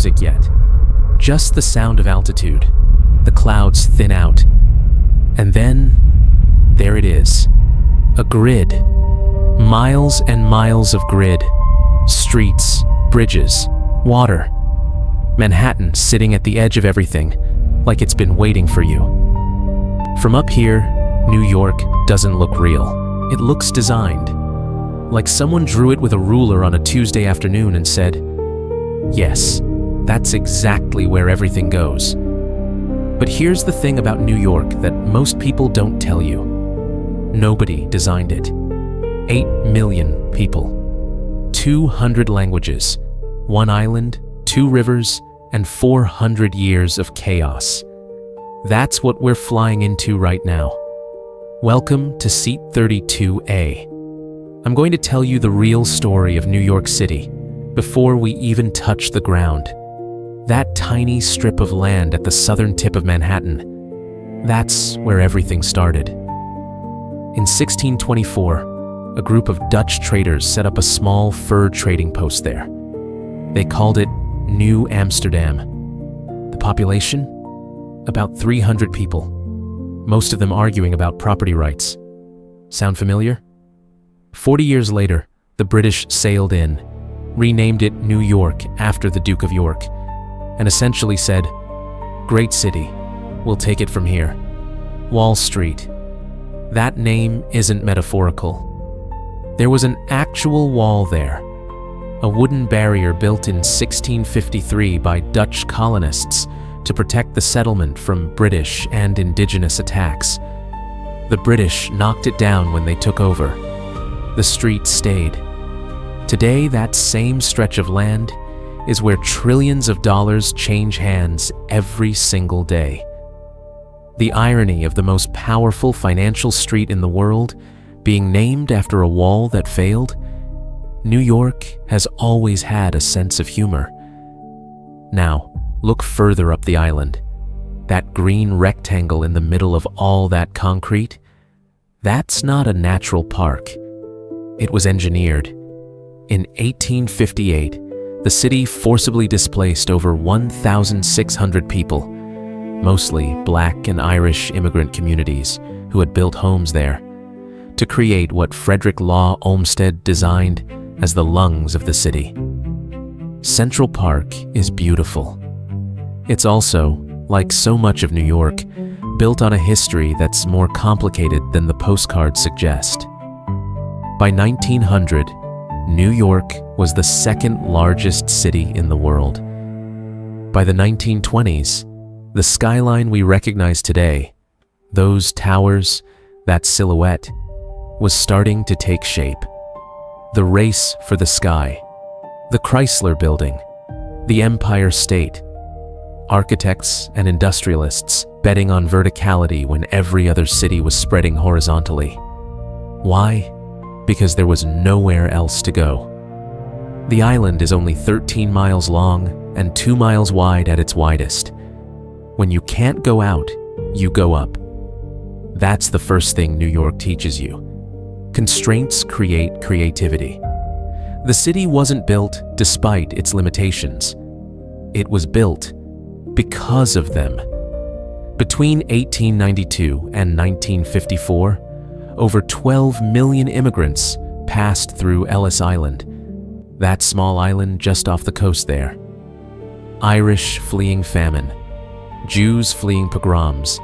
music yet. Just the sound of altitude. The clouds thin out. And then, there it is. A grid. Miles and miles of grid. Streets, bridges, water. Manhattan sitting at the edge of everything, like it's been waiting for you. From up here, New York doesn't look real. It looks designed. Like someone drew it with a ruler on a Tuesday afternoon and said, yes, that's exactly where everything goes. But here's the thing about New York that most people don't tell you. Nobody designed it. 8 million people. 200 languages. 1 island, 2 rivers, and 400 years of chaos. That's what we're flying into right now. Welcome to Seat 32A. I'm going to tell you the real story of New York City before we even touch the ground. That tiny strip of land at the southern tip of Manhattan, that's where everything started. In 1624, a group of Dutch traders set up a small fur trading post there. They called it New Amsterdam. The population? About 300 people, most of them arguing about property rights. Sound familiar? 40 years later, the British sailed in, renamed it New York after the Duke of York, and essentially said, "Great city, we'll take it from here." Wall Street. That name isn't metaphorical. There was an actual wall there, a wooden barrier built in 1653 by Dutch colonists to protect the settlement from British and indigenous attacks. The British knocked it down when they took over. The street stayed. Today, that same stretch of land is where trillions of dollars change hands every single day. The irony of the most powerful financial street in the world being named after a wall that failed. New York has always had a sense of humor. Now, look further up the island. That green rectangle in the middle of all that concrete, that's not a natural park. It was engineered. In 1858, the city forcibly displaced over 1,600 people, mostly Black and Irish immigrant communities who had built homes there, to create what Frederick Law Olmsted designed as the lungs of the city. Central Park is beautiful. It's also, like so much of New York, built on a history that's more complicated than the postcards suggest. By 1900, New York was the second largest city in the world. By the 1920s, the skyline we recognize today, those towers, that silhouette, was starting to take shape. The race for the sky, the Chrysler Building, the Empire State, architects and industrialists betting on verticality when every other city was spreading horizontally. Why? Because there was nowhere else to go. The island is only 13 miles long and 2 miles wide at its widest. When you can't go out, you go up. That's the first thing New York teaches you. Constraints create creativity. The city wasn't built despite its limitations. It was built because of them. Between 1892 and 1954, over 12 million immigrants passed through Ellis Island, that small island just off the coast there. Irish fleeing famine, Jews fleeing pogroms,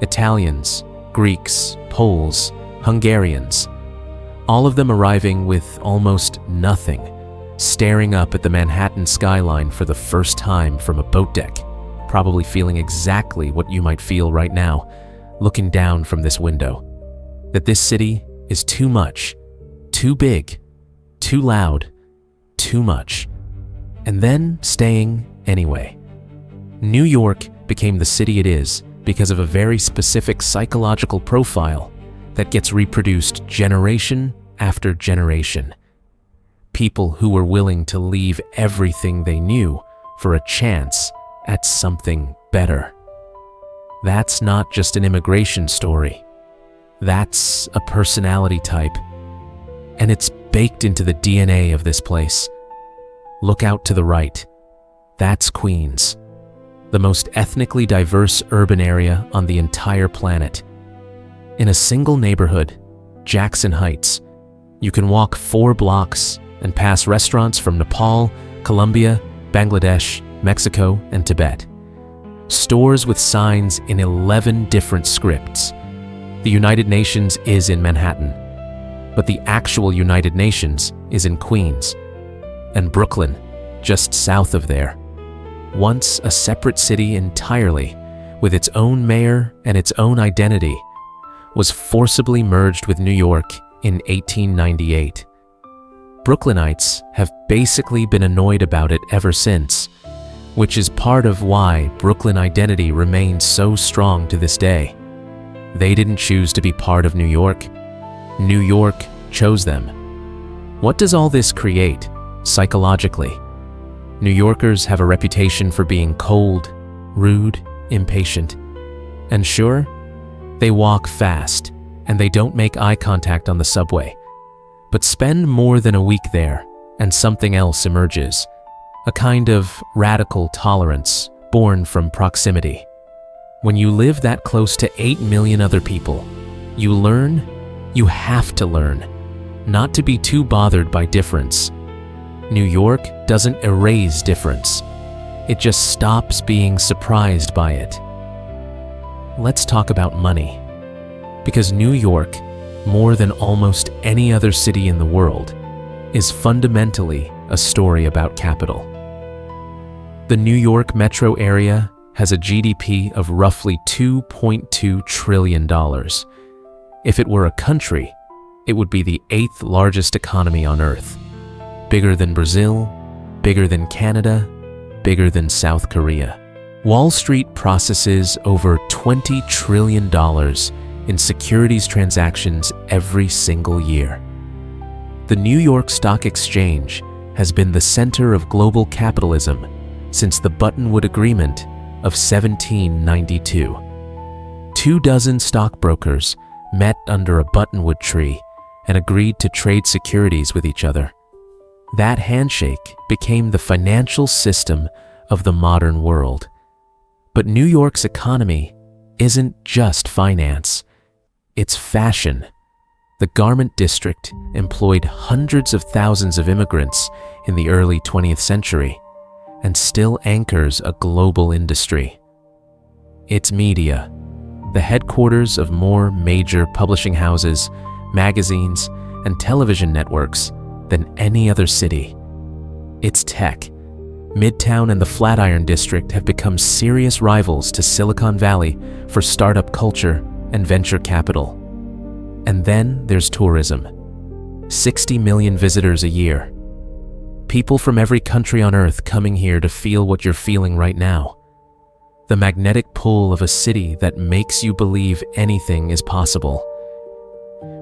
Italians, Greeks, Poles, Hungarians, all of them arriving with almost nothing, staring up at the Manhattan skyline for the first time from a boat deck, probably feeling exactly what you might feel right now, looking down from this window. That this city is too much, too big, too loud, too much, and then staying anyway. New York became the city it is because of a very specific psychological profile that gets reproduced generation after generation. People who were willing to leave everything they knew for a chance at something better. That's not just an immigration story. That's a personality type, and it's baked into the DNA of this place. Look out to the right. That's Queens, the most ethnically diverse urban area on the entire planet. In a single neighborhood, Jackson Heights, you can walk 4 blocks and pass restaurants from Nepal, Colombia, Bangladesh, Mexico, and Tibet. Stores with signs in 11 different scripts. The United Nations is in Manhattan, but the actual United Nations is in Queens. And Brooklyn, just south of there, once a separate city entirely, with its own mayor and its own identity, was forcibly merged with New York in 1898. Brooklynites have basically been annoyed about it ever since, which is part of why Brooklyn identity remains so strong to this day. They didn't choose to be part of New York. New York chose them. What does all this create, psychologically? New Yorkers have a reputation for being cold, rude, impatient. And sure, they walk fast, and they don't make eye contact on the subway. But spend more than a week there, and something else emerges. A kind of radical tolerance born from proximity. When you live that close to 8 million other people, you learn, you have to learn, not to be too bothered by difference. New York doesn't erase difference. It just stops being surprised by it. Let's talk about money. Because New York, more than almost any other city in the world, is fundamentally a story about capital. The New York metro area has a GDP of roughly $2.2 trillion. If it were a country, it would be the 8th largest economy on Earth. Bigger than Brazil, bigger than Canada, bigger than South Korea. Wall Street processes over $20 trillion in securities transactions every single year. The New York Stock Exchange has been the center of global capitalism since the Buttonwood Agreement of 1792. 24 stockbrokers met under a buttonwood tree and agreed to trade securities with each other. That handshake became the financial system of the modern world. But New York's economy isn't just finance, it's fashion. The garment district employed hundreds of thousands of immigrants in the early 20th century and still anchors a global industry. It's media, the headquarters of more major publishing houses, magazines, and television networks than any other city. It's tech. Midtown and the Flatiron District have become serious rivals to Silicon Valley for startup culture and venture capital. And then there's tourism. 60 million visitors a year. People from every country on Earth coming here to feel what you're feeling right now. The magnetic pull of a city that makes you believe anything is possible.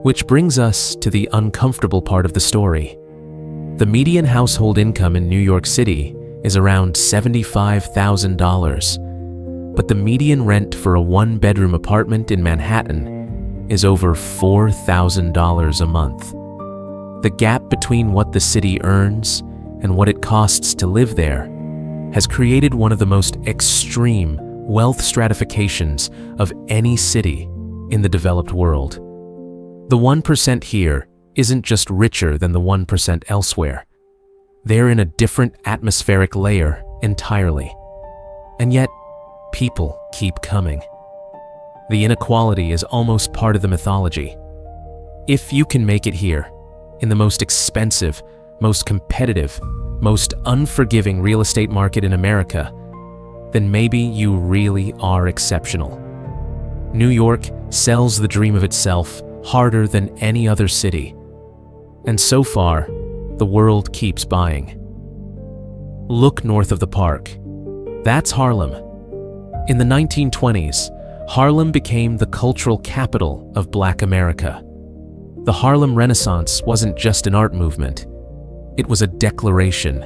Which brings us to the uncomfortable part of the story. The median household income in New York City is around $75,000, but the median rent for a 1-bedroom apartment in Manhattan is over $4,000 a month. The gap between what the city earns and what it costs to live there has created one of the most extreme wealth stratifications of any city in the developed world. The 1% here isn't just richer than the 1% elsewhere. They're in a different atmospheric layer entirely. And yet, people keep coming. The inequality is almost part of the mythology. If you can make it here, in the most expensive, most competitive, most unforgiving real estate market in America, then maybe you really are exceptional. New York sells the dream of itself harder than any other city. And so far, the world keeps buying. Look north of the park. That's Harlem. In the 1920s, Harlem became the cultural capital of Black America. The Harlem Renaissance wasn't just an art movement. It was a declaration.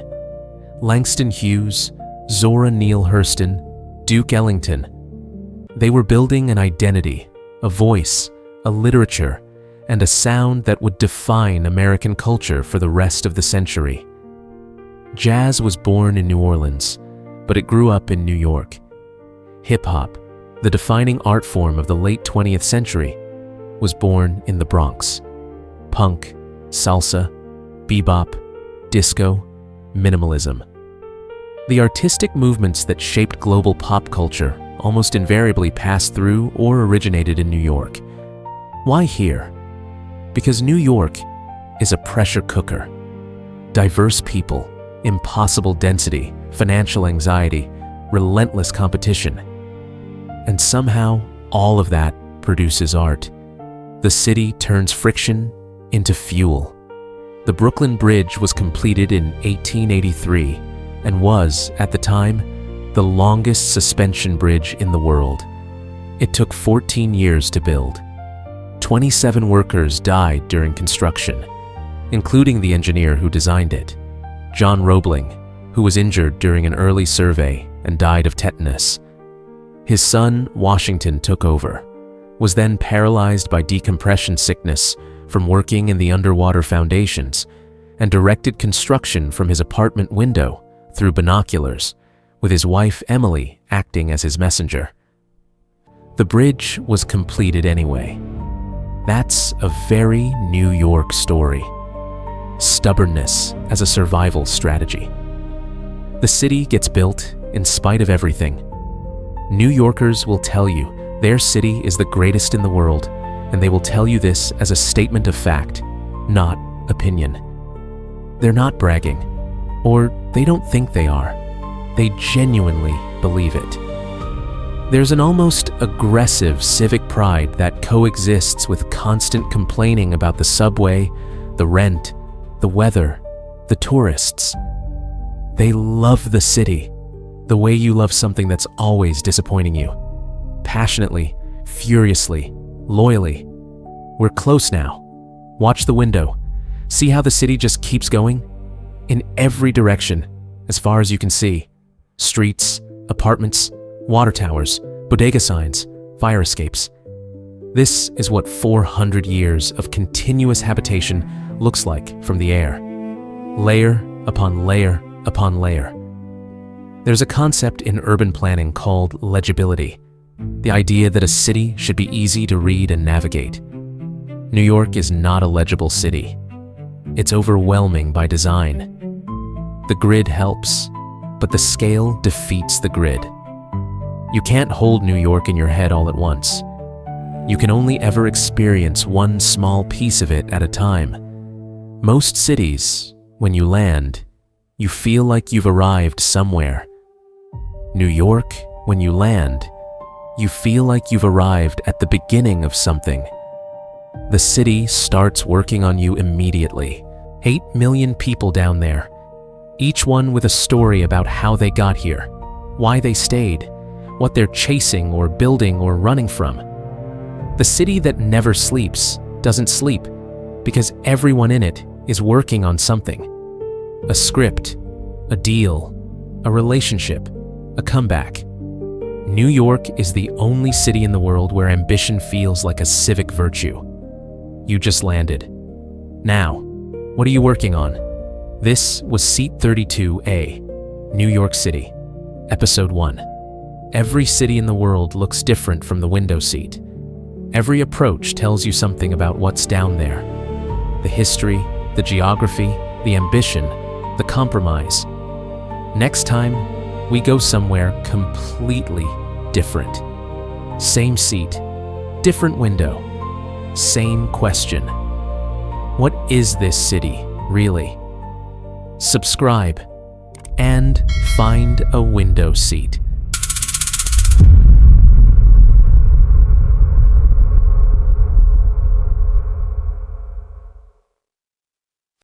Langston Hughes, Zora Neale Hurston, Duke Ellington. They were building an identity, a voice, a literature, and a sound that would define American culture for the rest of the century. Jazz was born in New Orleans, but it grew up in New York. Hip-hop, the defining art form of the late 20th century, was born in the Bronx. Punk, salsa, bebop, disco, minimalism. The artistic movements that shaped global pop culture almost invariably passed through or originated in New York. Why here? Because New York is a pressure cooker. Diverse people, impossible density, financial anxiety, relentless competition. And somehow, all of that produces art. The city turns friction into fuel. The Brooklyn Bridge was completed in 1883 and was, at the time, the longest suspension bridge in the world. It took 14 years to build. 27 workers died during construction, including the engineer who designed it, John Roebling, who was injured during an early survey and died of tetanus. His son, Washington, took over, was then paralyzed by decompression sickness from working in the underwater foundations, and directed construction from his apartment window through binoculars, with his wife Emily acting as his messenger. The bridge was completed anyway. That's a very New York story. Stubbornness as a survival strategy. The city gets built in spite of everything. New Yorkers will tell you their city is the greatest in the world, and they will tell you this as a statement of fact, not opinion. They're not bragging, or they don't think they are. They genuinely believe it. There's an almost aggressive civic pride that coexists with constant complaining about the subway, the rent, the weather, the tourists. They love the city, the way you love something that's always disappointing you. Passionately, furiously, loyally. We're close now. Watch the window. See how the city just keeps going? In every direction, as far as you can see. Streets, apartments, water towers, bodega signs, fire escapes. This is what 400 years of continuous habitation looks like from the air. Layer upon layer upon layer. There's a concept in urban planning called legibility, the idea that a city should be easy to read and navigate. New York is not a legible city. It's overwhelming by design. The grid helps, but the scale defeats the grid. You can't hold New York in your head all at once. You can only ever experience one small piece of it at a time. Most cities, when you land, you feel like you've arrived somewhere. New York, when you land, you feel like you've arrived at the beginning of something. The city starts working on you immediately. 8 million people down there, each one with a story about how they got here, why they stayed, what they're chasing or building or running from. The city that never sleeps doesn't sleep because everyone in it is working on something. A script, a deal, a relationship, a comeback. New York is the only city in the world where ambition feels like a civic virtue. You just landed. Now, what are you working on? This was Seat 32A, New York City, Episode 1. Every city in the world looks different from the window seat. Every approach tells you something about what's down there. The history, the geography, the ambition, the compromise. Next time, we go somewhere completely different. Same seat, different window, same question. What is this city, really? Subscribe and find a window seat.